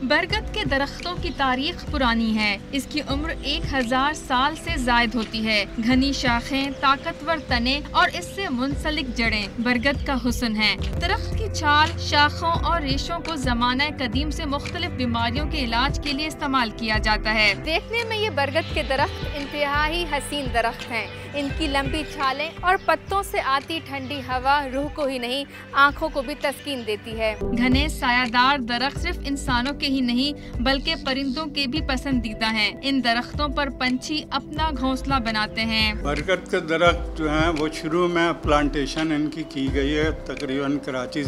बरगद के दरख्तों की तारीख पुरानी है। इसकी उम्र 1000 साल से जायद होती है। घनी शाखें, ताकतवर तने और इससे मुंसलिक जड़ें बरगद का हुस्न है। दरख्त की छाल, शाखों और रेशों को ज़माना कदीम से मुख्तलिफ बीमारियों के इलाज के लिए इस्तेमाल किया जाता है। देखने में ये बरगद के दरख्त इंतहाई हसीन दरख्त हैं। इनकी लंबी छालें और पत्तों से आती ठंडी हवा रूह को ही नहीं, आँखों को भी तस्कीन देती है। घने सायादार दरख्त सिर्फ इंसानों के ही नहीं बल्कि परिंदों के भी पसंदीदा हैं। इन दरख्तों पर पंछी अपना घोंसला बनाते हैं। बरगद के दरख्त जो हैं वो शुरू में प्लांटेशन इनकी की गई है तकरीबन कराची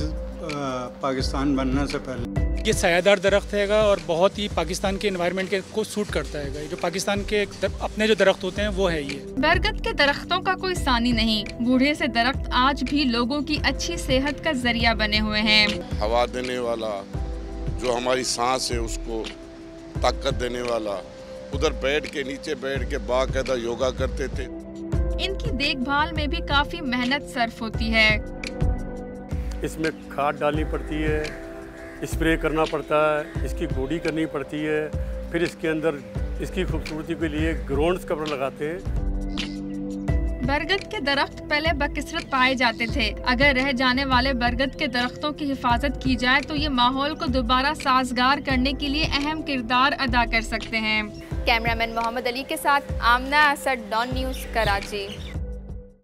पाकिस्तान बनने से पहले। ये सायादार दरख्त हैगा और बहुत ही पाकिस्तान के एनवायरनमेंट के को सूट करता है। जो पाकिस्तान के अपने जो दरख्त होते हैं वो है ये। बरगद के दरख्तों का कोई सानी नहीं। बूढ़े से दरख्त आज भी लोगों की अच्छी सेहत का जरिया बने हुए हैं। हवा देने वाला, जो हमारी सांस है उसको ताकत देने वाला, उधर बैठ के नीचे बैठ के बाकायदा योगा करते थे। इनकी देखभाल में भी काफी मेहनत सर्फ होती है। इसमें खाद डालनी पड़ती है, स्प्रे करना पड़ता है, इसकी गोडी करनी पड़ती है, फिर इसके अंदर इसकी खूबसूरती के लिए ग्राउंड्स कवर लगाते हैं। बरगद के दरख्त पहले बकसरत पाए जाते थे। अगर रह जाने वाले बरगद के दरख्तों की हिफाजत की जाए तो ये माहौल को दोबारा साजगार करने के लिए अहम किरदार अदा कर सकते हैं। कैमरामैन मोहम्मद अली के साथ आमना असद, डॉन न्यूज़, कराची।